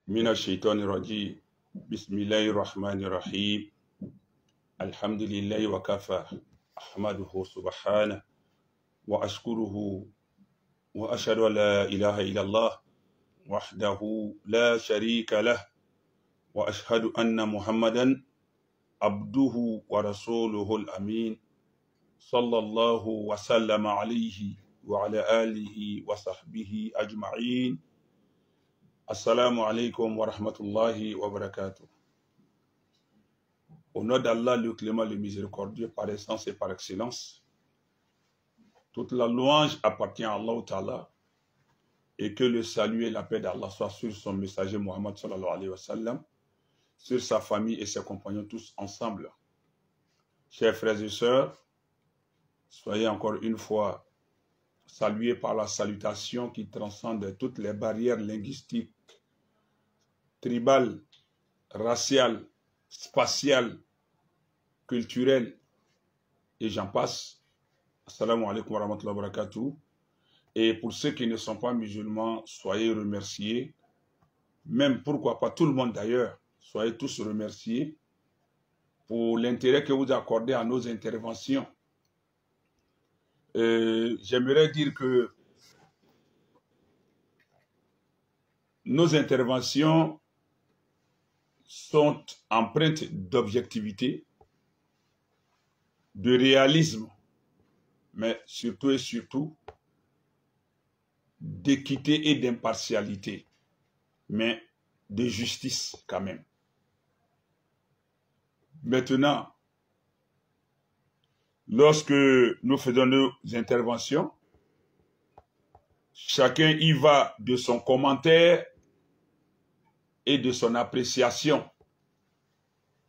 من الشيطان الرجيم بسم الله الرحمن الرحيم الحمد لله وكفى أحمده سبحانه وأشكره وأشهد أن لا إله إلا الله وحده لا شريك له وأشهد أن محمدا عبده ورسوله الأمين صلى الله وسلم عليه وعلى آله وصحبه أجمعين. Assalamu alaikum wa rahmatullahi wa barakatuh. Au nom d'Allah, le clément, le miséricordieux, par essence et par excellence, toute la louange appartient à Allah Ta'ala, et que le salut et la paix d'Allah soient sur son messager Muhammad sallallahu alayhi wa sallam, sur sa famille et ses compagnons tous ensemble. Chers frères et sœurs, soyez encore une fois salués par la salutation qui transcende toutes les barrières linguistiques, tribales, raciales, spatiales, culturelles, et j'en passe. Assalamu alaikum wa rahmatullahi wa barakatuh. Et pour ceux qui ne sont pas musulmans, soyez remerciés. Même, pourquoi pas tout le monde d'ailleurs, soyez tous remerciés pour l'intérêt que vous accordez à nos interventions. J'aimerais dire que nos interventions sont empreintes d'objectivité, de réalisme, mais surtout et surtout d'équité et d'impartialité, mais de justice quand même. Maintenant, lorsque nous faisons nos interventions, chacun y va de son commentaire et de son appréciation.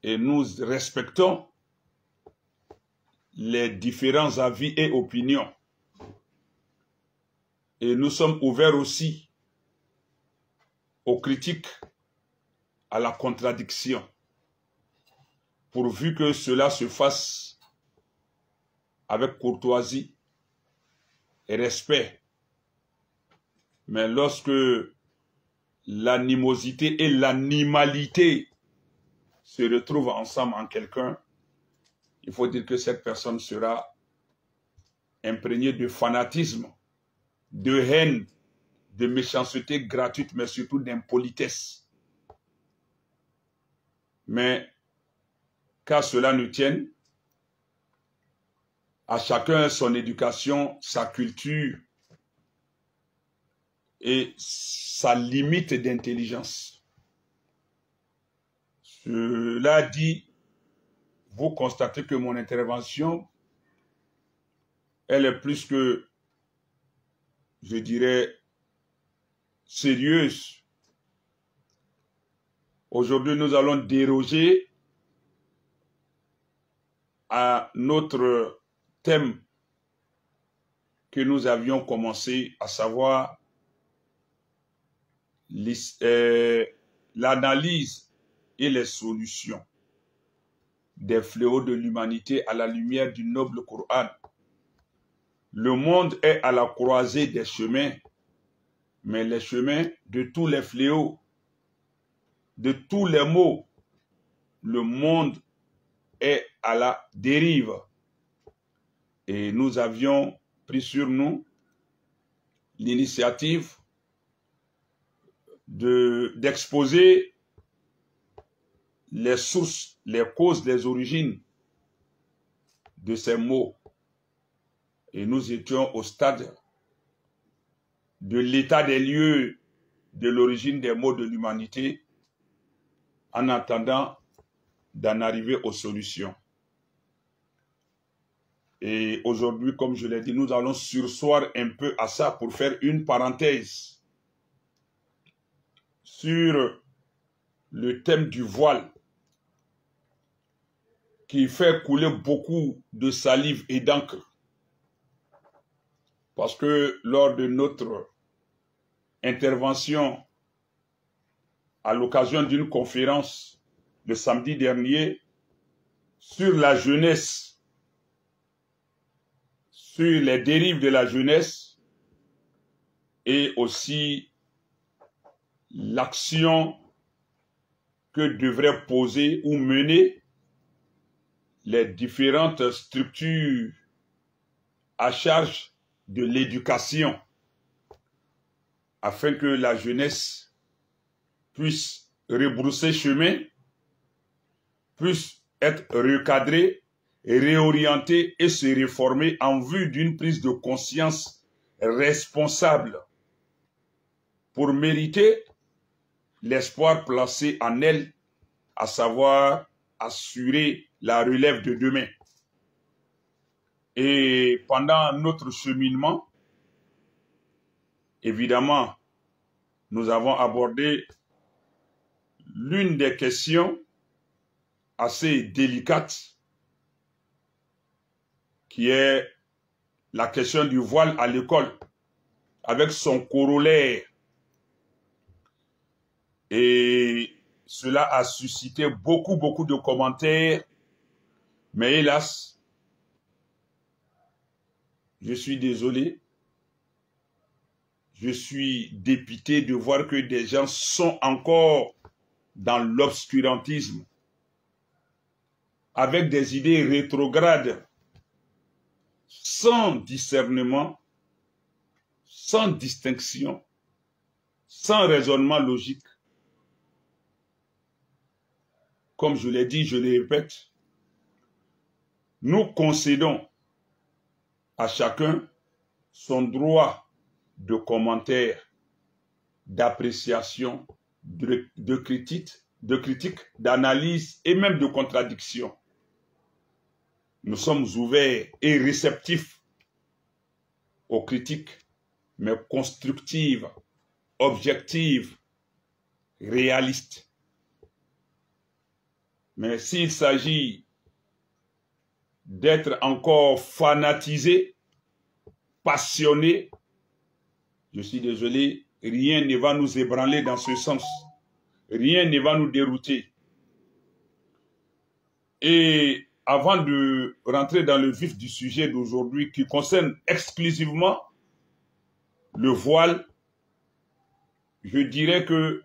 Et nous respectons les différents avis et opinions. Et nous sommes ouverts aussi aux critiques, à la contradiction, pourvu que cela se fasse avec courtoisie et respect. Mais lorsque l'animosité et l'animalité se retrouvent ensemble en quelqu'un, il faut dire que cette personne sera imprégnée de fanatisme, de haine, de méchanceté gratuite, mais surtout d'impolitesse. Mais qu'à cela ne tienne, à chacun son éducation, sa culture et sa limite d'intelligence. Cela dit, vous constatez que mon intervention, elle est plus que, je dirais, sérieuse. Aujourd'hui, nous allons déroger à notre thème que nous avions commencé, à savoir l'analyse et les solutions des fléaux de l'humanité à la lumière du noble Coran. Le monde est à la croisée des chemins, mais les chemins de tous les fléaux, de tous les maux, le monde est à la dérive. Et nous avions pris sur nous l'initiative d'exposer les sources, les causes, les origines de ces maux. Et nous étions au stade de l'état des lieux de l'origine des maux de l'humanité, en attendant d'en arriver aux solutions. Et aujourd'hui, comme je l'ai dit, nous allons surseoir un peu à ça pour faire une parenthèse sur le thème du voile, qui fait couler beaucoup de salive et d'encre. Parce que lors de notre intervention à l'occasion d'une conférence le samedi dernier sur la jeunesse, sur les dérives de la jeunesse et aussi l'action que devraient poser ou mener les différentes structures à charge de l'éducation afin que la jeunesse puisse rebrousser chemin, puisse être recadrée, réorientée et se réformer en vue d'une prise de conscience responsable pour mériter l'espoir placé en elle, à savoir assurer la relève de demain. Et pendant notre cheminement, évidemment, nous avons abordé l'une des questions assez délicates, qui est la question du voile à l'école, avec son corollaire. Et cela a suscité beaucoup de commentaires, mais hélas, je suis désolé, je suis dépité de voir que des gens sont encore dans l'obscurantisme, avec des idées rétrogrades, sans discernement, sans distinction, sans raisonnement logique. Comme je l'ai dit, je le répète, nous concédons à chacun son droit de commentaire, d'appréciation, de critique, d'analyse et même de contradiction. Nous sommes ouverts et réceptifs aux critiques, mais constructives, objectives, réalistes. Mais s'il s'agit d'être encore fanatisé, passionné, je suis désolé, rien ne va nous ébranler dans ce sens. Rien ne va nous dérouter. Et avant de rentrer dans le vif du sujet d'aujourd'hui qui concerne exclusivement le voile, je dirais que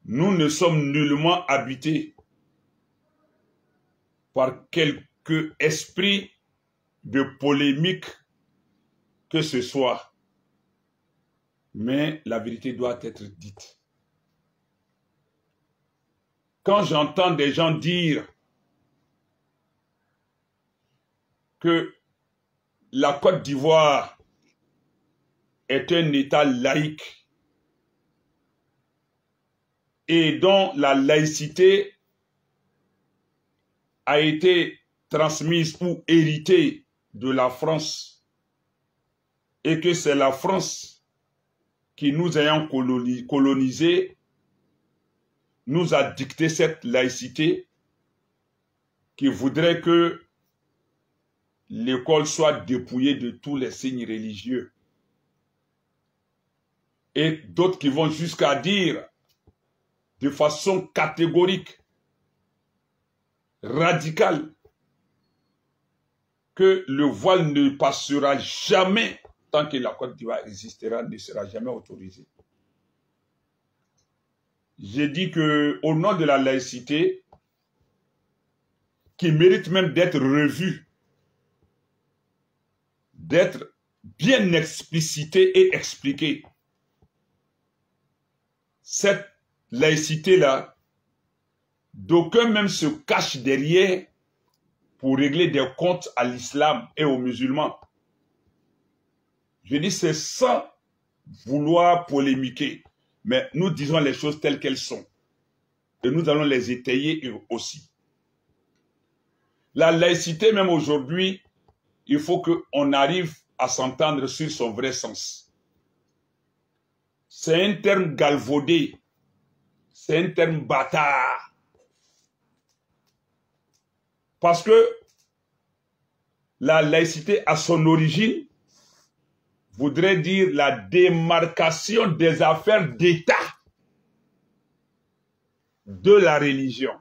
nous ne sommes nullement habités par quelque esprit de polémique que ce soit. Mais la vérité doit être dite. Quand j'entends des gens dire que la Côte d'Ivoire est un État laïque et dont la laïcité a été transmise ou héritée de la France et que c'est la France qui nous ayant colonisés nous a dicté cette laïcité qui voudrait que l'école soit dépouillée de tous les signes religieux. Et d'autres qui vont jusqu'à dire de façon catégorique, radicale, que le voile ne passera jamais tant que la Côte d'Ivoire existera, ne sera jamais autorisé. J'ai dit que au nom de la laïcité, qui mérite même d'être revue, d'être bien explicitée et expliquée, cette laïcité-là, d'aucuns même se cachent derrière pour régler des comptes à l'islam et aux musulmans. Je dis c'est sans vouloir polémiquer, mais nous disons les choses telles qu'elles sont. Et nous allons les étayer aussi. La laïcité, même aujourd'hui, il faut qu'on arrive à s'entendre sur son vrai sens. C'est un terme galvaudé, c'est un terme bâtard. Parce que la laïcité, à son origine, voudrait dire la démarcation des affaires d'État de la religion.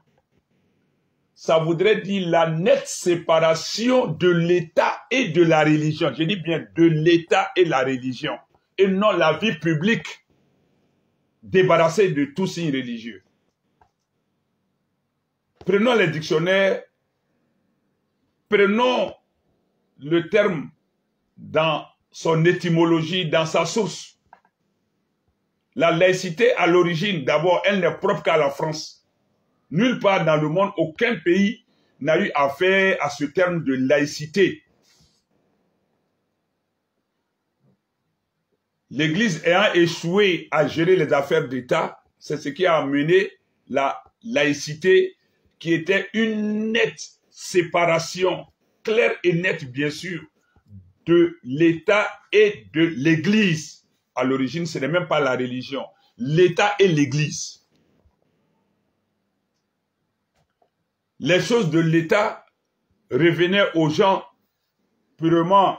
Ça voudrait dire la nette séparation de l'État et de la religion. Je dis bien de l'État et la religion, et non la vie publique. débarrassé de tout signe religieux. Prenons les dictionnaires, prenons le terme dans son étymologie, dans sa source. La laïcité, à l'origine, d'abord, elle n'est propre qu'à la France. Nulle part dans le monde, aucun pays n'a eu affaire à ce terme de laïcité. L'Église ayant échoué à gérer les affaires d'État, c'est ce qui a amené la laïcité, qui était une nette séparation, claire et nette bien sûr, de l'État et de l'Église. À l'origine, ce n'est même pas la religion, l'État et l'Église. Les choses de l'État revenaient aux gens purement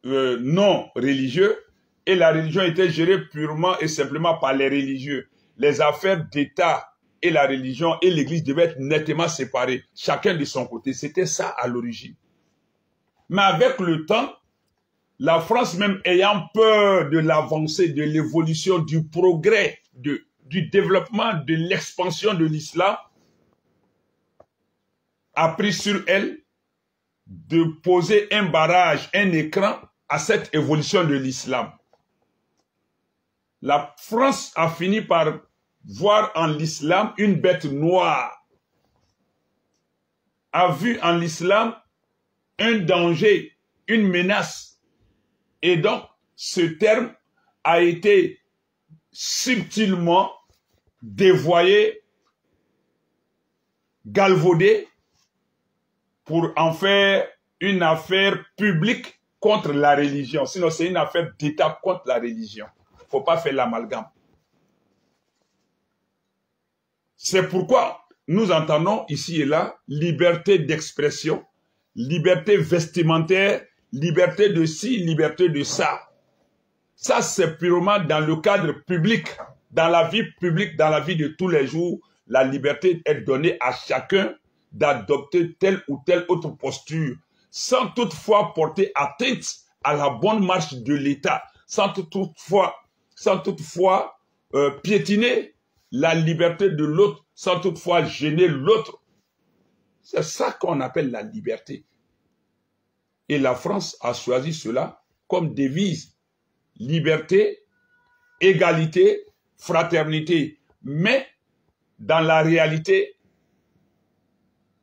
non religieux, et la religion était gérée purement et simplement par les religieux. Les affaires d'État et la religion et l'Église devaient être nettement séparées, chacun de son côté. C'était ça à l'origine. Mais avec le temps, la France même ayant peur de l'avancée, de l'évolution, du progrès, du développement, de l'expansion de l'islam, a pris sur elle de poser un barrage, un écran à cette évolution de l'islam. La France a fini par voir en l'islam une bête noire, a vu en l'islam un danger, une menace. Et donc, ce terme a été subtilement dévoyé, galvaudé, pour en faire une affaire publique contre la religion. Sinon, c'est une affaire d'État contre la religion. Il ne faut pas faire l'amalgame. C'est pourquoi nous entendons ici et là liberté d'expression, liberté vestimentaire, liberté de ci, liberté de ça. Ça, c'est purement dans le cadre public, dans la vie publique, dans la vie de tous les jours. La liberté est donnée à chacun d'adopter telle ou telle autre posture, sans toutefois porter atteinte à la bonne marche de l'État, sans toutefois piétiner la liberté de l'autre, sans toutefois gêner l'autre. C'est ça qu'on appelle la liberté. Et la France a choisi cela comme devise. Liberté, égalité, fraternité. Mais dans la réalité,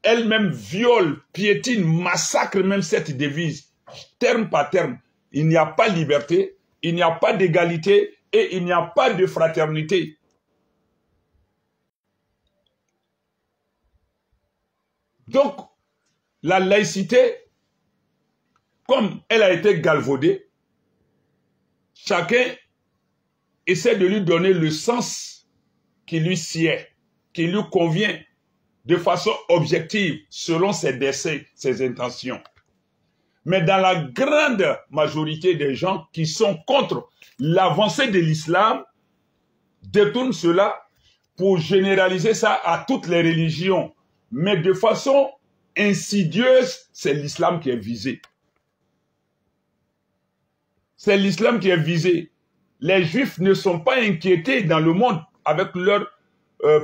elle-même viole, piétine, massacre même cette devise, terme par terme. Il n'y a pas liberté, il n'y a pas d'égalité et il n'y a pas de fraternité. Donc, la laïcité, comme elle a été galvaudée, chacun essaie de lui donner le sens qui lui sied, qui lui convient, de façon objective, selon ses desseins, ses intentions. Mais dans la grande majorité des gens qui sont contre l'avancée de l'islam, détournent cela pour généraliser ça à toutes les religions. Mais de façon insidieuse, c'est l'islam qui est visé. C'est l'islam qui est visé. Les juifs ne sont pas inquiétés dans le monde avec leurs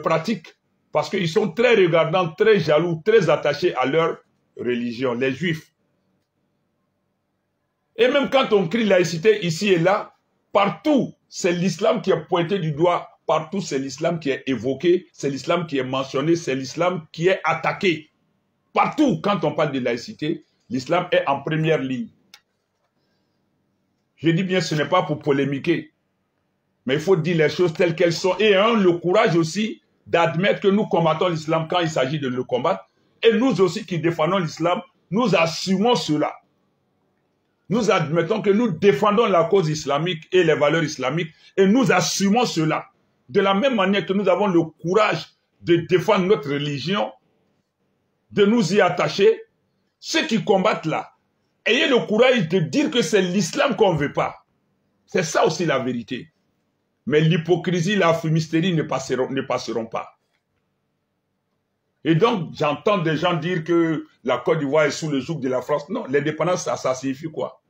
pratiques, parce qu'ils sont très regardants, très jaloux, très attachés à leur religion, les juifs. Et même quand on crie laïcité ici et là, partout, c'est l'islam qui est pointé du doigt, partout c'est l'islam qui est évoqué, c'est l'islam qui est mentionné, c'est l'islam qui est attaqué. Partout, quand on parle de laïcité, l'islam est en première ligne. Je dis bien, ce n'est pas pour polémiquer, mais il faut dire les choses telles qu'elles sont. Et le courage aussi d'admettre que nous combattons l'islam quand il s'agit de le combattre. Et nous aussi qui défendons l'islam, nous assumons cela. Nous admettons que nous défendons la cause islamique et les valeurs islamiques et nous assumons cela. De la même manière que nous avons le courage de défendre notre religion, de nous y attacher, ceux qui combattent là, ayez le courage de dire que c'est l'islam qu'on ne veut pas. C'est ça aussi la vérité. Mais l'hypocrisie, la fumisterie ne passeront pas. Et donc, j'entends des gens dire que la Côte d'Ivoire est sous le joug de la France. Non, l'indépendance, ça signifie quoi?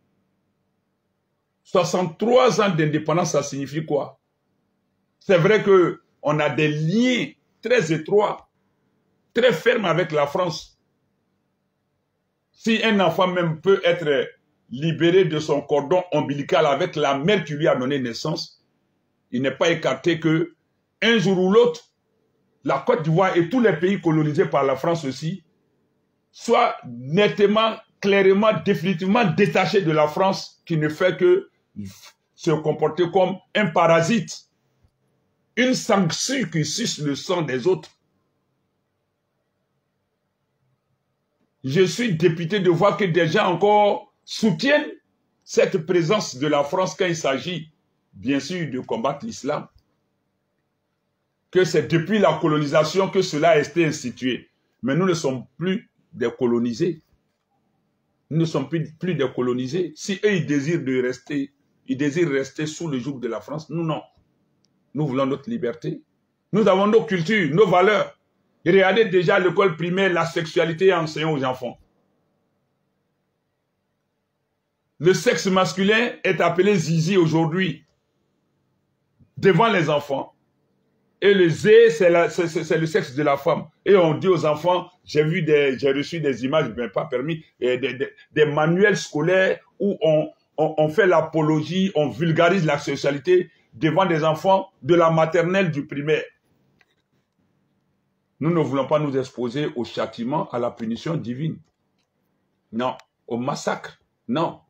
63 ans d'indépendance, ça signifie quoi? C'est vrai qu'on a des liens très étroits, très fermes avec la France. Si un enfant même peut être libéré de son cordon ombilical avec la mère qui lui a donné naissance, il n'est pas écarté que un jour ou l'autre, la Côte d'Ivoire et tous les pays colonisés par la France aussi soient nettement, clairement, définitivement détachés de la France qui ne fait que se comporter comme un parasite, une sanction qui suce le sang des autres. Je suis dépité de voir que des gens encore soutiennent cette présence de la France quand il s'agit, bien sûr, de combattre l'islam. Que c'est depuis la colonisation que cela a été institué. Mais nous ne sommes plus des colonisés. Nous ne sommes plus des colonisés. Si eux, ils désirent rester sous le joug de la France, nous, non. Nous voulons notre liberté. Nous avons nos cultures, nos valeurs. Et regardez déjà à l'école primaire, la sexualité enseignée aux enfants. Le sexe masculin est appelé zizi aujourd'hui, devant les enfants. Et le zé, c'est le sexe de la femme. Et on dit aux enfants, j'ai reçu des images, mais pas permis, des manuels scolaires où on fait l'apologie, on vulgarise la sexualité devant des enfants de la maternelle du primaire. Nous ne voulons pas nous exposer au châtiment, à la punition divine. Non. Au massacre. Non.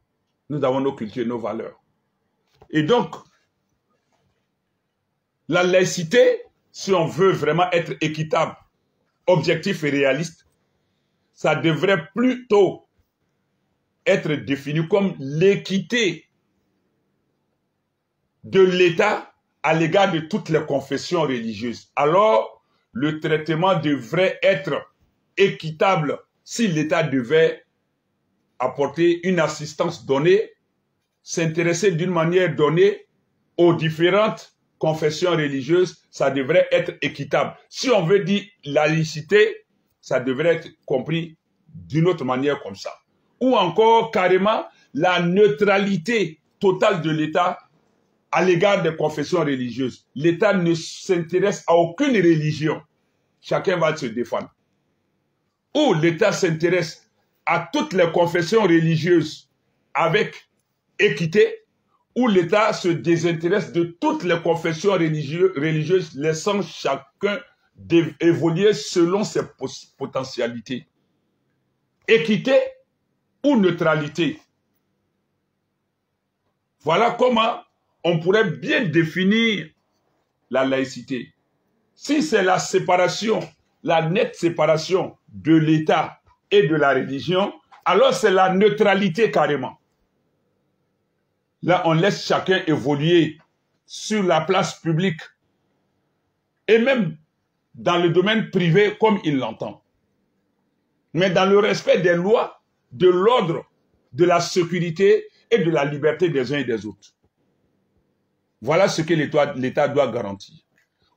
Nous avons nos cultures, nos valeurs. Et donc, la laïcité, si on veut vraiment être équitable, objectif et réaliste, ça devrait plutôt être défini comme l'équité de l'État à l'égard de toutes les confessions religieuses. Alors, le traitement devrait être équitable si l'État devait apporter une assistance donnée, s'intéresser d'une manière donnée aux différentes confessions religieuses, ça devrait être équitable. Si on veut dire laïcité, ça devrait être compris d'une autre manière comme ça. Ou encore carrément la neutralité totale de l'État à l'égard des confessions religieuses. L'État ne s'intéresse à aucune religion. Chacun va se défendre. Ou l'État s'intéresse à toutes les confessions religieuses avec équité, ou l'État se désintéresse de toutes les confessions religieuses, laissant chacun évoluer selon ses potentialités. Équité ou neutralité. Voilà comment on pourrait bien définir la laïcité. Si c'est la séparation, la nette séparation de l'État et de la religion, alors c'est la neutralité carrément. Là, on laisse chacun évoluer sur la place publique et même dans le domaine privé comme il l'entend. Mais dans le respect des lois, de l'ordre, de la sécurité et de la liberté des uns et des autres. Voilà ce que l'État doit garantir.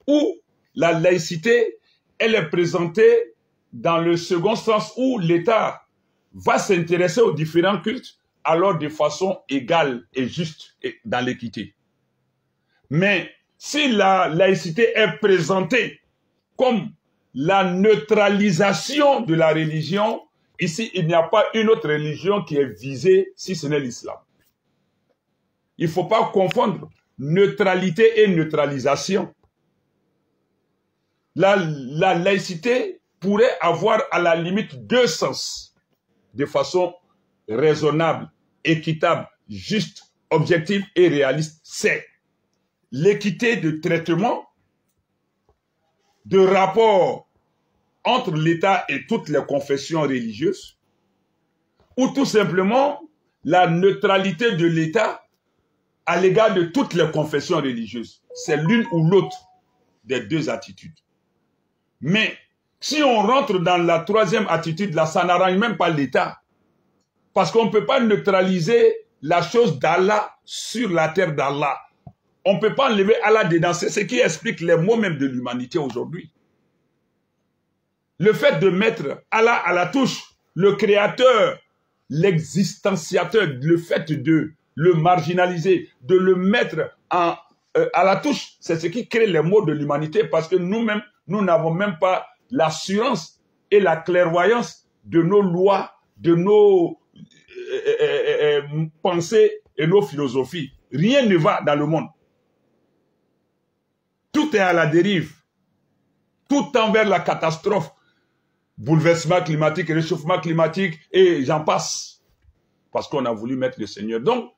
Ou la laïcité, elle est présentée dans le second sens où l'État va s'intéresser aux différents cultes, alors de façon égale et juste et dans l'équité. Mais si la laïcité est présentée comme la neutralisation de la religion, ici, il n'y a pas une autre religion qui est visée si ce n'est l'islam. Il ne faut pas confondre neutralité et neutralisation. La laïcité pourrait avoir à la limite deux sens, de façon raisonnable, équitable, juste, objective et réaliste. C'est l'équité de traitement, de rapport entre l'État et toutes les confessions religieuses, ou tout simplement la neutralité de l'État à l'égard de toutes les confessions religieuses. C'est l'une ou l'autre des deux attitudes. Mais si on rentre dans la troisième attitude, là, ça n'arrange même pas l'État. Parce qu'on ne peut pas neutraliser la chose d'Allah sur la terre d'Allah. On ne peut pas enlever Allah dedans. C'est ce qui explique les mots même de l'humanité aujourd'hui. Le fait de mettre Allah à la touche, le créateur, l'existanciateur, le fait de le marginaliser, de le mettre à la touche. C'est ce qui crée les maux de l'humanité parce que nous-mêmes, nous n'avons même pas l'assurance et la clairvoyance de nos lois, de nos pensées et nos philosophies. Rien ne va dans le monde. Tout est à la dérive. Tout tend vers la catastrophe. Bouleversement climatique, réchauffement climatique, et j'en passe. Parce qu'on a voulu mettre le Seigneur. Donc,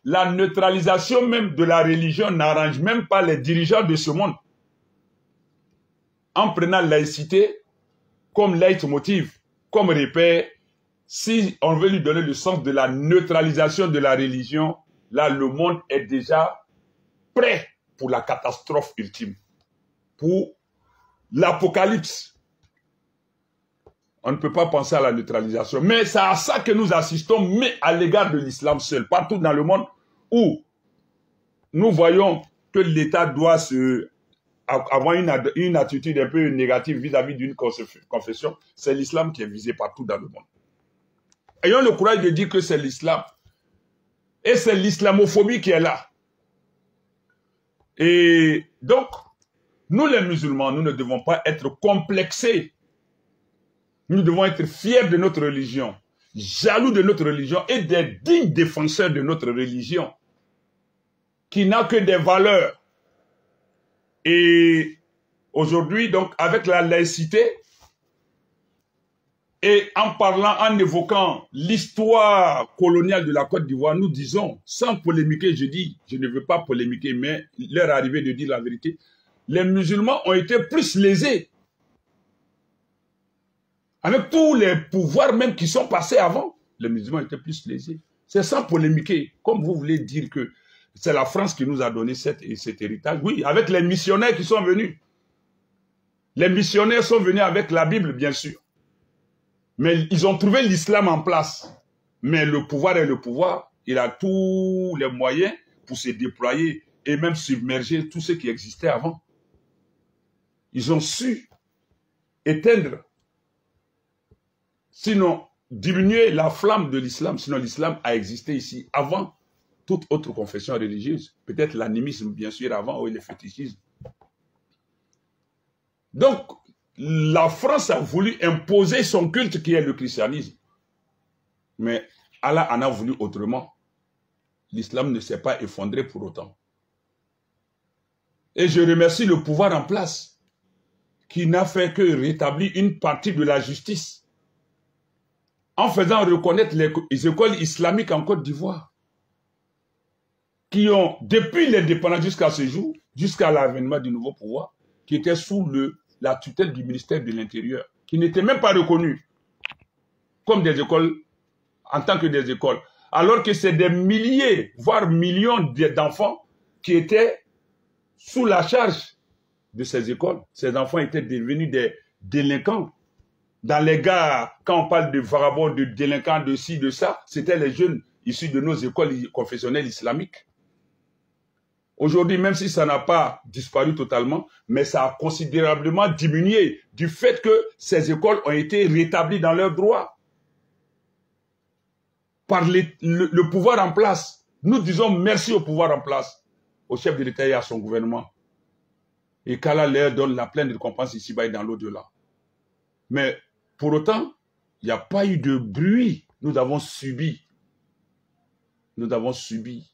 la neutralisation même de la religion n'arrange même pas les dirigeants de ce monde. En prenant laïcité comme leitmotiv, comme repère, si on veut lui donner le sens de la neutralisation de la religion, là, le monde est déjà prêt pour la catastrophe ultime, pour l'apocalypse. On ne peut pas penser à la neutralisation. Mais c'est à ça que nous assistons, mais à l'égard de l'islam seul. Partout dans le monde où nous voyons que l'État doit avoir une attitude un peu négative vis-à-vis d'une confession, c'est l'islam qui est visé partout dans le monde. Ayons le courage de dire que c'est l'islam. Et c'est l'islamophobie qui est là. Et donc, nous les musulmans, nous ne devons pas être complexés. Nous devons être fiers de notre religion, jaloux de notre religion et des dignes défenseurs de notre religion, qui n'a que des valeurs. Et aujourd'hui, donc, avec la laïcité, et en parlant, en évoquant l'histoire coloniale de la Côte d'Ivoire, nous disons, sans polémiquer, je dis, je ne veux pas polémiquer, mais l'heure est arrivée de dire la vérité, les musulmans ont été plus lésés. Avec tous les pouvoirs même qui sont passés avant, les musulmans étaient plus lésés. C'est sans polémiquer. Comme vous voulez dire que c'est la France qui nous a donné cet héritage. Oui, avec les missionnaires qui sont venus. Les missionnaires sont venus avec la Bible, bien sûr. Mais ils ont trouvé l'islam en place. Mais le pouvoir est le pouvoir. Il a tous les moyens pour se déployer et même submerger tout ce qui existait avant. Ils ont su éteindre, sinon diminuer la flamme de l'islam. Sinon l'islam a existé ici avant toute autre confession religieuse. Peut-être l'animisme, bien sûr, avant, ou le fétichisme. Donc, la France a voulu imposer son culte qui est le christianisme. Mais Allah en a voulu autrement. L'islam ne s'est pas effondré pour autant. Et je remercie le pouvoir en place qui n'a fait que rétablir une partie de la justice en faisant reconnaître les écoles islamiques en Côte d'Ivoire qui ont, depuis l'indépendance jusqu'à ce jour, jusqu'à l'avènement du nouveau pouvoir, qui étaient sous la tutelle du ministère de l'Intérieur, qui n'étaient même pas reconnus comme des écoles, en tant que des écoles, alors que c'est des milliers, voire millions d'enfants qui étaient sous la charge de ces écoles. Ces enfants étaient devenus des délinquants. Dans les gares, quand on parle de vagabonds, de délinquants, de ci, de ça, c'était les jeunes issus de nos écoles confessionnelles islamiques. Aujourd'hui, même si ça n'a pas disparu totalement, mais ça a considérablement diminué du fait que ces écoles ont été rétablies dans leurs droits par le pouvoir en place. Nous disons merci au pouvoir en place, au chef de l'État et à son gouvernement. Et qu'Allah leur donne la pleine récompense ici-bas et dans l'au-delà. Mais pour autant, il n'y a pas eu de bruit. Nous avons subi. Nous avons subi.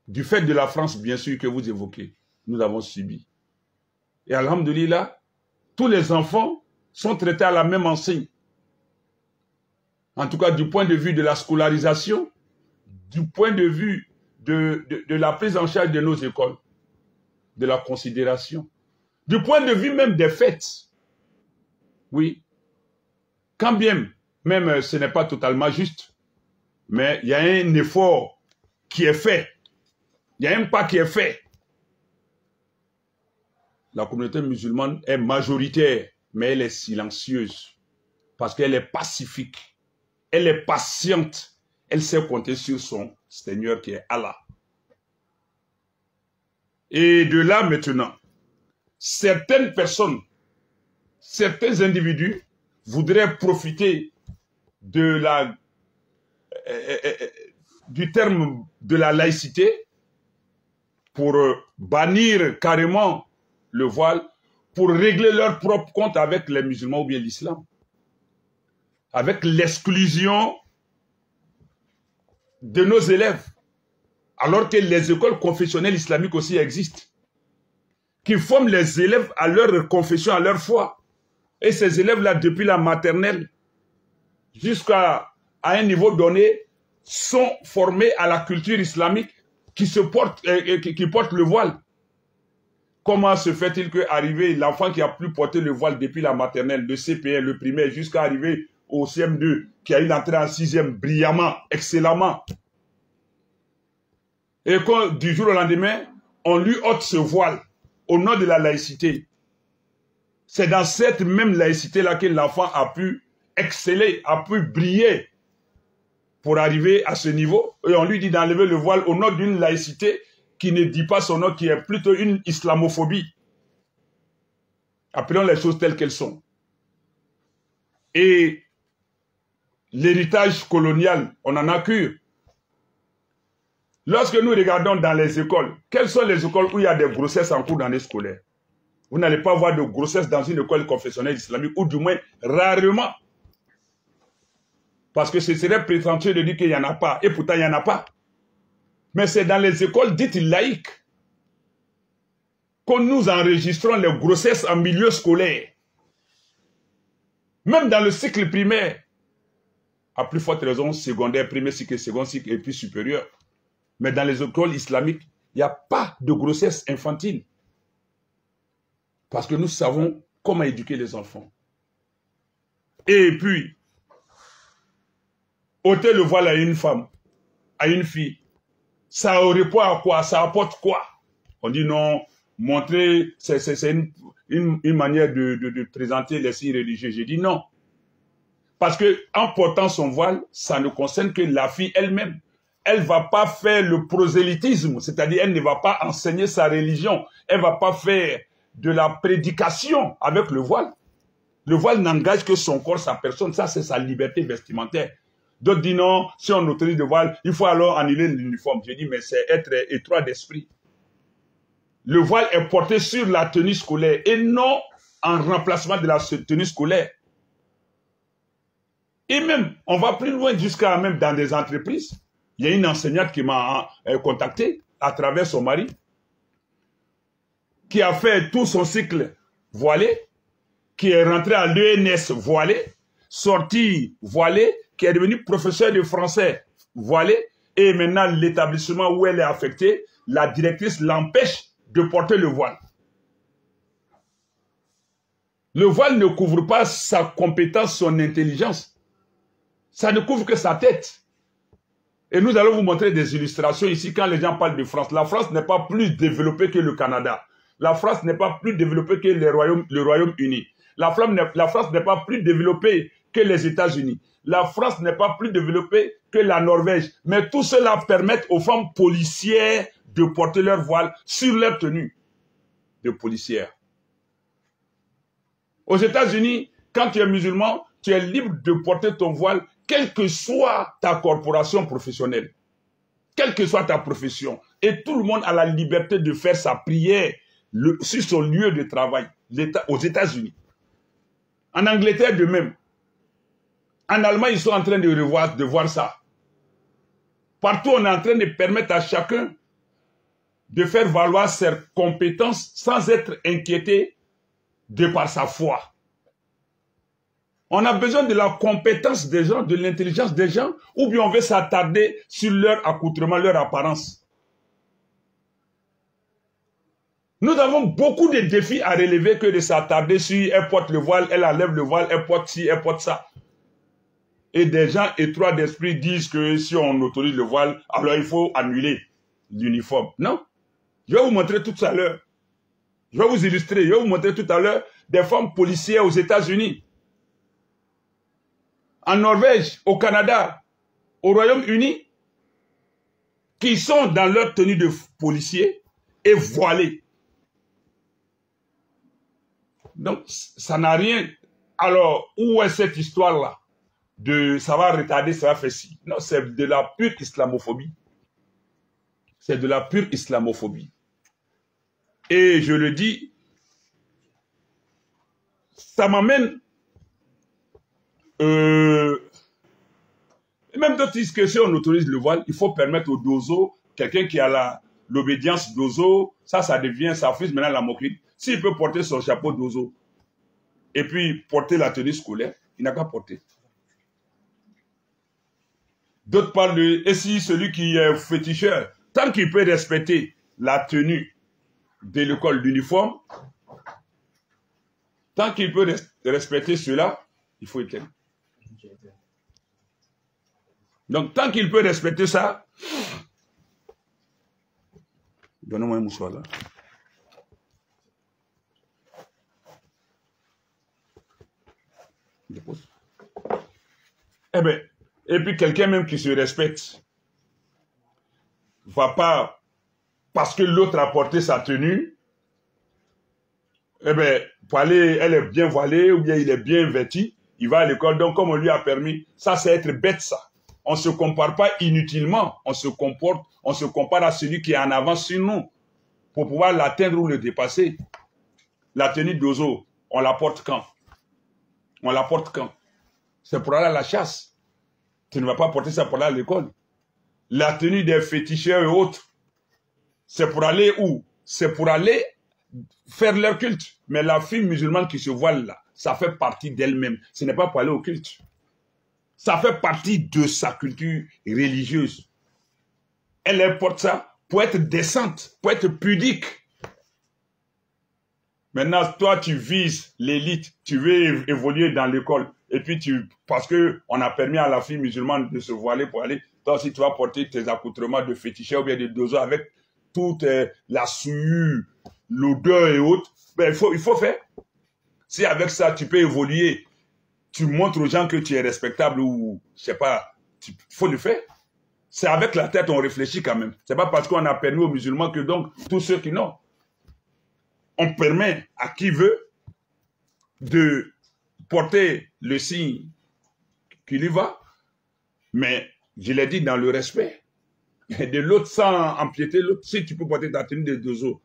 Du fait de la France, bien sûr, que vous évoquez, nous avons subi. Et alhamdoulilah, tous les enfants sont traités à la même enseigne. En tout cas, du point de vue de la scolarisation, du point de vue de la prise en charge de nos écoles, de la considération, du point de vue même des fêtes. Oui. Quand bien même ce n'est pas totalement juste, mais il y a un effort qui est fait. Il y a un pas qui est fait. La communauté musulmane est majoritaire, mais elle est silencieuse. Parce qu'elle est pacifique. Elle est patiente. Elle sait compter sur son Seigneur qui est Allah. Et de là maintenant, certaines personnes, certains individus voudraient profiter de du terme de la laïcité pour bannir carrément le voile, pour régler leur propre compte avec les musulmans ou bien l'islam. Avec l'exclusion de nos élèves. Alors que les écoles confessionnelles islamiques aussi existent. Qui forment les élèves à leur confession, à leur foi. Et ces élèves-là, depuis la maternelle jusqu'à un niveau donné, sont formés à la culture islamique qui porte le voile. Comment se fait-il qu'arriver l'enfant qui a pu porter le voile depuis la maternelle, le CP1, le primaire, jusqu'à arriver au CM2, qui a eu l'entrée en 6e brillamment, excellemment, et quand du jour au lendemain, on lui ôte ce voile au nom de la laïcité. C'est dans cette même laïcité-là que l'enfant a pu exceller, a pu briller pour arriver à ce niveau. Et on lui dit d'enlever le voile au nom d'une laïcité qui ne dit pas son nom, qui est plutôt une islamophobie. Appelons les choses telles qu'elles sont. Et l'héritage colonial, on en a cure. Lorsque nous regardons dans les écoles, quelles sont les écoles où il y a des grossesses en cours d'année scolaire? Vous n'allez pas voir de grossesse dans une école confessionnelle islamique, ou du moins rarement. Parce que ce serait prétentieux de dire qu'il n'y en a pas, et pourtant il n'y en a pas. Mais c'est dans les écoles dites laïques que nous enregistrons les grossesses en milieu scolaire. Même dans le cycle primaire, à plus forte raison secondaire, premier cycle, second cycle et puis supérieur. Mais dans les écoles islamiques, il n'y a pas de grossesse infantile. Parce que nous savons comment éduquer les enfants. Et puis, ôter le voile à une femme, à une fille, ça répond à quoi? Ça apporte quoi? On dit non, montrer, c'est une manière de présenter les signes religieux. J'ai dit non. Parce que en portant son voile, ça ne concerne que la fille elle-même. Elle ne va pas faire le prosélytisme, c'est-à-dire elle ne va pas enseigner sa religion. Elle ne va pas faire de la prédication avec le voile. Le voile n'engage que son corps, sa personne. Ça, c'est sa liberté vestimentaire. D'autres disent non, si on autorise le voile, il faut alors annuler l'uniforme. J'ai dit, mais c'est être étroit d'esprit. Le voile est porté sur la tenue scolaire et non en remplacement de la tenue scolaire. Et même, on va plus loin jusqu'à même dans des entreprises. Il y a une enseignante qui m'a contacté à travers son mari, qui a fait tout son cycle voilé, qui est rentré à l'ENS voilé, sorti voilé, qui est devenu professeur de français voilé, et maintenant l'établissement où elle est affectée, la directrice l'empêche de porter le voile. Le voile ne couvre pas sa compétence, son intelligence. Ça ne couvre que sa tête. Et nous allons vous montrer des illustrations ici quand les gens parlent de France. La France n'est pas plus développée que le Canada. La France n'est pas plus développée que le Royaume-Uni. La France n'est pas plus développée que les États-Unis. La France n'est pas plus développée que la Norvège. Mais tout cela permet aux femmes policières de porter leur voile sur leur tenue de policière. Aux États-Unis, quand tu es musulman, tu es libre de porter ton voile, quelle que soit ta corporation professionnelle, quelle que soit ta profession. Et tout le monde a la liberté de faire sa prière sur son lieu de travail, aux États-Unis. En Angleterre, de même. En Allemagne, ils sont en train de voir ça. Partout, on est en train de permettre à chacun de faire valoir ses compétences sans être inquiété de par sa foi. On a besoin de la compétence des gens, de l'intelligence des gens, ou bien on veut s'attarder sur leur accoutrement, leur apparence. Nous avons beaucoup de défis à relever que de s'attarder sur elle porte le voile, elle enlève le voile, elle porte ci, elle porte ça. Et des gens étroits d'esprit disent que si on autorise le voile, alors il faut annuler l'uniforme. Non. Je vais vous montrer tout à l'heure. Je vais vous illustrer. Je vais vous montrer tout à l'heure des femmes policières aux États-Unis, en Norvège, au Canada, au Royaume-Uni, qui sont dans leur tenue de policiers et voilées. Donc, ça n'a rien. Alors, où est cette histoire-là? ça va retarder, ça va faire ci. Non, c'est de la pure islamophobie. C'est de la pure islamophobie. Et je le dis, ça m'amène... même d'autres disent que si on autorise le voile, il faut permettre au dozo, quelqu'un qui a l'obédience dozo, ça devient, ça frise maintenant la moquerie. S'il peut porter son chapeau dozo et puis porter la tenue scolaire, il n'a qu'à porter. D'autres parlent de, et si celui qui est féticheur, tant qu'il peut respecter la tenue de l'école, l'uniforme, tant qu'il peut respecter cela, il faut éteindre. Donc, tant qu'il peut respecter ça, donnez-moi un mouchoir là. Dépose. Eh bien, et puis quelqu'un même qui se respecte, va pas, parce que l'autre a porté sa tenue, eh bien, pour aller, elle est bien voilée, ou bien il est bien vêtu, il va à l'école, donc comme on lui a permis, ça c'est être bête ça. On ne se compare pas inutilement, on se compare à celui qui est en avance sur nous, pour pouvoir l'atteindre ou le dépasser. La tenue d'ozo, on la porte quand? On la porte quand? C'est pour aller à la chasse. Tu ne vas pas porter ça pour aller à l'école. La tenue des féticheurs et autres, c'est pour aller où? C'est pour aller faire leur culte. Mais la fille musulmane qui se voile là, ça fait partie d'elle-même. Ce n'est pas pour aller au culte. Ça fait partie de sa culture religieuse. Elle porte ça pour être décente, pour être pudique. Maintenant, toi, tu vises l'élite, tu veux évoluer dans l'école. Et puis, parce qu'on a permis à la fille musulmane de se voiler pour aller, toi aussi, tu vas porter tes accoutrements de féticheur ou bien de dozo avec toute la souillure, l'odeur et autres. Ben, il faut faire. Si avec ça, tu peux évoluer, tu montres aux gens que tu es respectable ou, je sais pas, il faut le faire. C'est avec la tête, on réfléchit quand même. C'est pas parce qu'on a permis aux musulmans que donc, tous ceux qui n'ont. On permet à qui veut de porter le signe qui lui va, mais je l'ai dit dans le respect. De l'autre, sans empiéter l'autre, si tu peux porter ta tenue de dozo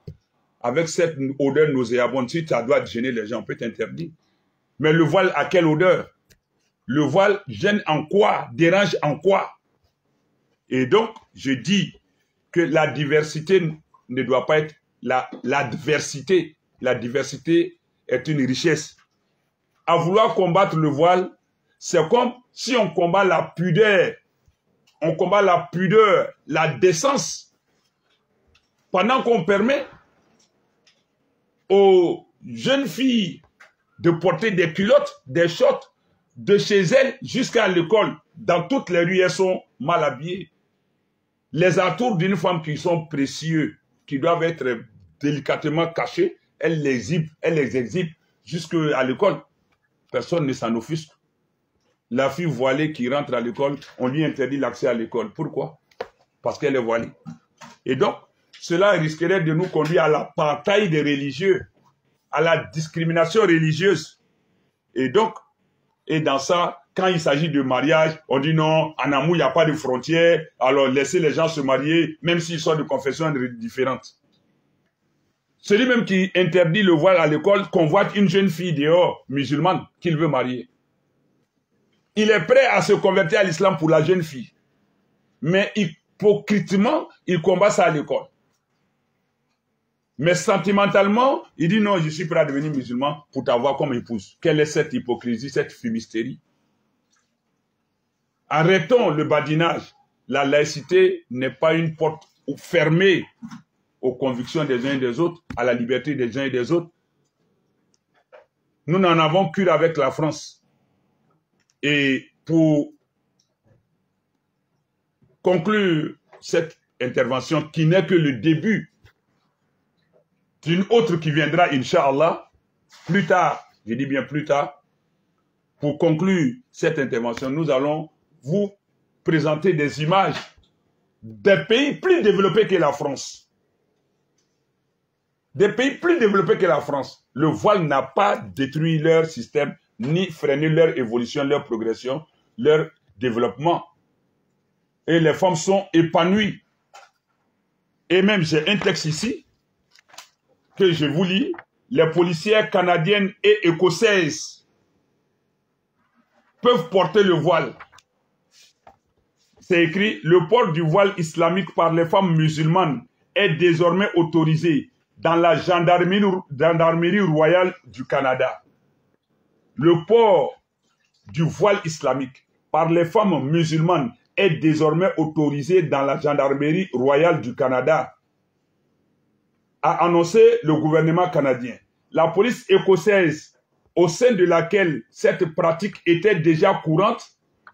avec cette odeur nauséabonde, si tu dois gêner les gens, on peut t'interdire. Mais le voile, à quelle odeur? Le voile gêne en quoi? Dérange en quoi? Et donc, je dis que la diversité ne doit pas être l'adversité. La diversité est une richesse. À vouloir combattre le voile, c'est comme si on combat la pudeur. On combat la pudeur, la décence. Pendant qu'on permet aux jeunes filles de porter des culottes, des shorts, de chez elles jusqu'à l'école. Dans toutes les rues, elles sont mal habillées. Les atours d'une femme qui sont précieux, qui doivent être délicatement cachés, elle les exhibe jusqu'à l'école. Personne ne s'en offusque. La fille voilée qui rentre à l'école, on lui interdit l'accès à l'école. Pourquoi? Parce qu'elle est voilée. Et donc, cela risquerait de nous conduire à la bataille des religieux, à la discrimination religieuse. Et donc, et dans ça, quand il s'agit de mariage, on dit non, en amour, il n'y a pas de frontières, alors laissez les gens se marier, même s'ils sont de confessions différentes. Celui même qui interdit le voile à l'école convoite une jeune fille dehors, musulmane, qu'il veut marier. Il est prêt à se convertir à l'islam pour la jeune fille. Mais hypocritement, il combat ça à l'école. Mais sentimentalement, il dit non, je suis prêt à devenir musulman pour t'avoir comme épouse. Quelle est cette hypocrisie, cette fumisterie? Arrêtons le badinage. La laïcité n'est pas une porte fermée aux convictions des uns et des autres, à la liberté des uns et des autres. Nous n'en avons qu'une avec la France. Et pour conclure cette intervention qui n'est que le début d'une autre qui viendra, Inch'Allah, plus tard, je dis bien plus tard, pour conclure cette intervention, nous allons vous présenter des images des pays plus développés que la France. Des pays plus développés que la France. Le voile n'a pas détruit leur système, ni freiné leur évolution, leur progression. leur développement. Et les femmes sont épanouies. Et même, j'ai un texte ici que je vous lis. Les policières canadiennes et écossaises peuvent porter le voile. C'est écrit, le port du voile islamique par les femmes musulmanes est désormais autorisé dans la gendarmerie royale du Canada. Le port du voile islamique par les femmes musulmanes est désormais autorisé dans la gendarmerie royale du Canada, a annoncé le gouvernement canadien. La police écossaise, au sein de laquelle cette pratique était déjà courante,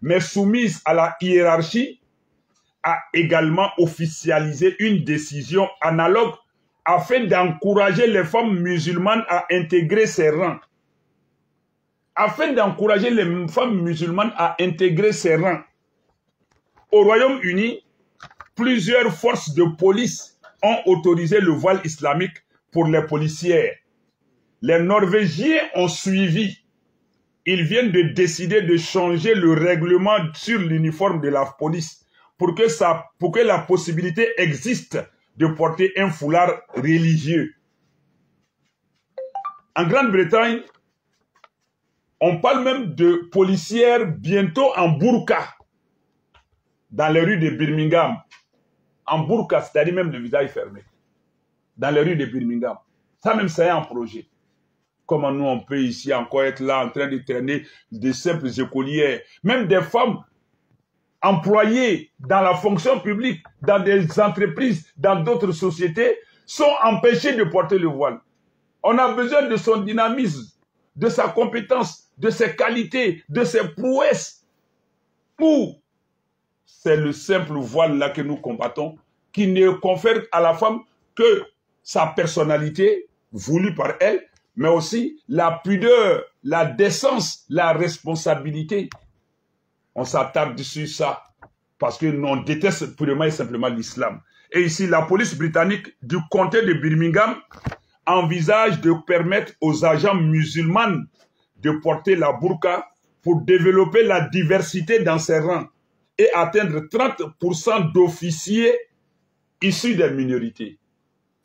mais soumise à la hiérarchie, a également officialisé une décision analogue afin d'encourager les femmes musulmanes à intégrer ses rangs. Afin d'encourager les femmes musulmanes à intégrer ses rangs. Au Royaume-Uni, plusieurs forces de police ont autorisé le voile islamique pour les policières. Les Norvégiens ont suivi. Ils viennent de décider de changer le règlement sur l'uniforme de la police pour que la possibilité existe de porter un foulard religieux. En Grande-Bretagne, on parle même de policières bientôt en burqa dans les rues de Birmingham. En burqa, c'est-à-dire même le visage fermé. Dans les rues de Birmingham. Ça même, c'est un projet. Comment nous, on peut ici encore être là en train de traîner des simples écolières, même des femmes employées dans la fonction publique, dans des entreprises, dans d'autres sociétés, sont empêchées de porter le voile. On a besoin de son dynamisme, de sa compétence, de ses qualités, de ses prouesses. Ou c'est le simple voile là que nous combattons, qui ne confère à la femme que sa personnalité, voulue par elle, mais aussi la pudeur, la décence, la responsabilité. On s'attarde sur ça parce que nous on déteste purement et simplement l'islam. Et ici, la police britannique du comté de Birmingham envisage de permettre aux agents musulmans de porter la burqa pour développer la diversité dans ses rangs et atteindre 30% d'officiers issus des minorités.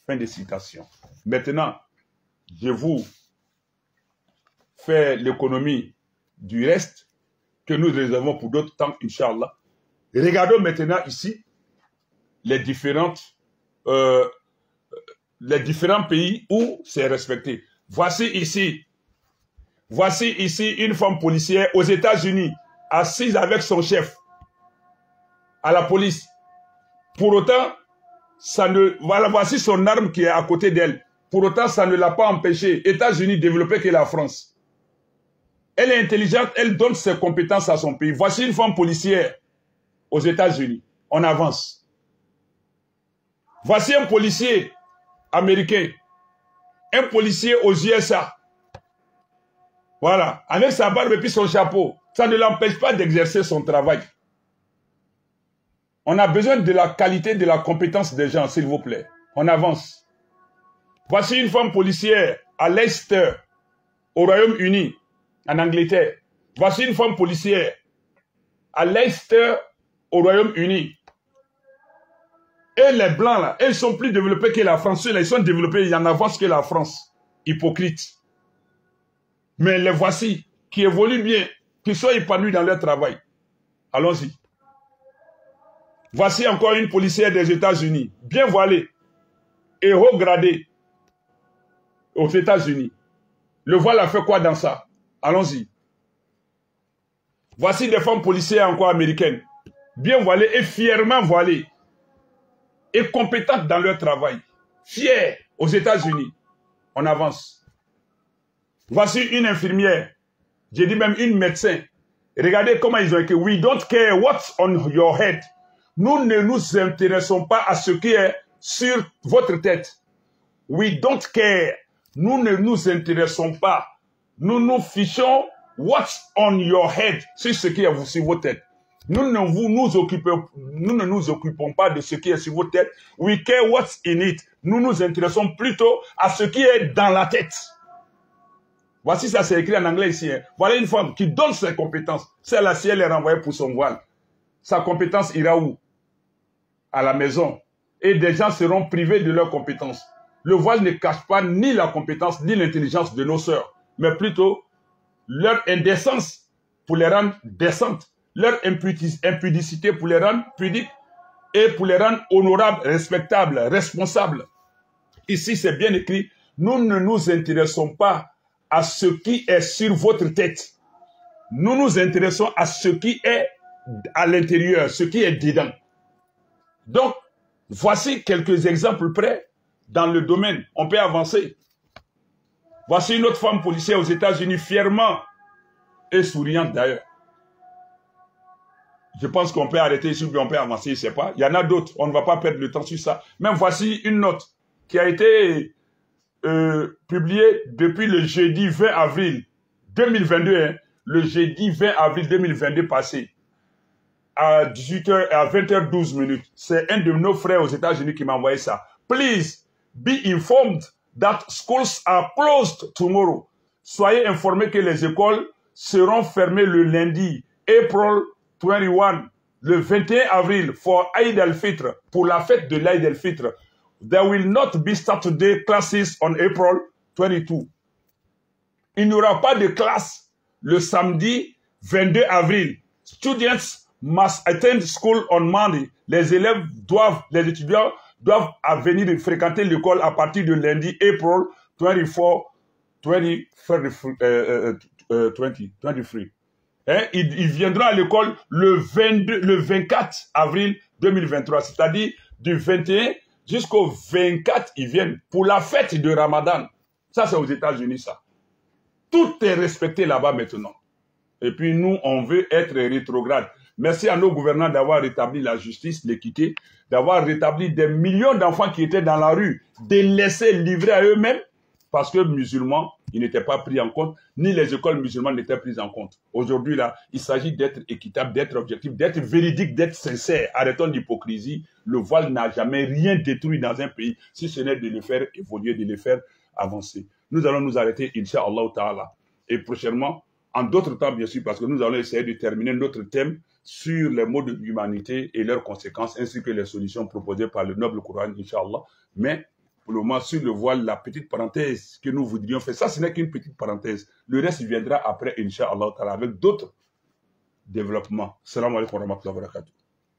Fin de citation. Maintenant, je vous fais l'économie du reste que nous réservons pour d'autres temps, Inch'Allah. Regardons maintenant ici les différents pays où c'est respecté. Voici ici une femme policière aux États-Unis, assise avec son chef à la police. Pour autant, voilà, voici son arme qui est à côté d'elle. Pour autant, ça ne l'a pas empêché. États-Unis développés que la France. Elle est intelligente, elle donne ses compétences à son pays. Voici une femme policière aux États-Unis. On avance. Voici un policier américain. Un policier aux USA. Voilà. Avec sa barbe et puis son chapeau. Ça ne l'empêche pas d'exercer son travail. On a besoin de la qualité, de la compétence des gens, s'il vous plaît. On avance. Voici une femme policière à Leicester, au Royaume-Uni, en Angleterre. Voici une femme policière à Leicester, au Royaume-Uni. Et les Blancs, là, ils sont plus développés que la France. Ils sont développés en avance que la France. Hypocrite. Mais les voici, qui évoluent bien, qui sont épanouis dans leur travail. Allons-y. Voici encore une policière des États-Unis, bien voilée et haut gradée aux États-Unis. Le voile a fait quoi dans ça? Allons-y. Voici des femmes policières encore américaines, bien voilées et fièrement voilées et compétentes dans leur travail. Fières aux États-Unis. On avance. Voici une infirmière, j'ai dit même une médecin. Regardez comment ils ont écrit. We don't care what's on your head. Nous ne nous intéressons pas à ce qui est sur votre tête. We don't care. Nous ne nous intéressons pas. Nous nous fichons what's on your head, sur ce qui est sur vos têtes. Nous ne nous occupons pas de ce qui est sur vos têtes. We care what's in it. Nous nous intéressons plutôt à ce qui est dans la tête. Voici ça, c'est écrit en anglais ici. Hein. Voilà une femme qui donne ses compétences. Celle-là, si elle est renvoyée pour son voile, sa compétence ira où? À la maison. Et des gens seront privés de leurs compétences. Le voile ne cache pas ni la compétence, ni l'intelligence de nos sœurs, mais plutôt leur indécence pour les rendre décentes, leur impudicité pour les rendre pudiques et pour les rendre honorables, respectables, responsables. Ici, c'est bien écrit, nous ne nous intéressons pas à ce qui est sur votre tête. Nous nous intéressons à ce qui est à l'intérieur, ce qui est dedans. Donc, voici quelques exemples près dans le domaine. On peut avancer. Voici une autre femme policière aux États-Unis, fièrement et souriante d'ailleurs. Je pense qu'on peut arrêter ici, on peut avancer, je ne sais pas. Il y en a d'autres, on ne va pas perdre le temps sur ça. Même voici une note qui a été publiée depuis le jeudi 20 avril 2022, hein, le jeudi 20 avril 2022 passé, à 18h, à 20h12 minutes. C'est un de nos frères aux États-Unis qui m'a envoyé ça. Please be informed that schools are closed tomorrow. Soyez informés que les écoles seront fermées le lundi, April 21, le 21 avril, for Eid al-Fitr, pour la fête de l'Eid al-Fitr. There will not be Saturday classes on April 22. Il n'y aura pas de classe le samedi 22 avril. Students must attend school on Monday. Les étudiants doivent venir fréquenter l'école à partir de lundi, April 24, 23. Hein? Ils viendront à l'école le 24 avril 2023, c'est-à-dire du 21 jusqu'au 24, ils viennent pour la fête de Ramadan. Ça, c'est aux États-Unis, ça. Tout est respecté là-bas maintenant. Et puis nous, on veut être rétrograde. Merci à nos gouvernants d'avoir rétabli la justice, l'équité, d'avoir rétabli des millions d'enfants qui étaient dans la rue, de les laisser livrer à eux-mêmes, parce que musulmans, ils n'étaient pas pris en compte, ni les écoles musulmanes n'étaient prises en compte. Aujourd'hui, là, il s'agit d'être équitable, d'être objectif, d'être véridique, d'être sincère. Arrêtons l'hypocrisie. Le voile n'a jamais rien détruit dans un pays, si ce n'est de le faire évoluer, de le faire avancer. Nous allons nous arrêter, Inch'Allah Ta'ala. Et prochainement, en d'autres temps, bien sûr, parce que nous allons essayer de terminer notre thème sur les maux de l'humanité et leurs conséquences, ainsi que les solutions proposées par le noble Coran, Inch'Allah. Mais, pour le moment, sur le voile, la petite parenthèse que nous voudrions faire, ça, ce n'est qu'une petite parenthèse. Le reste viendra après, Inch'Allah, avec d'autres développements. Salam alaikum wa rahmatullahi wa barakatuh.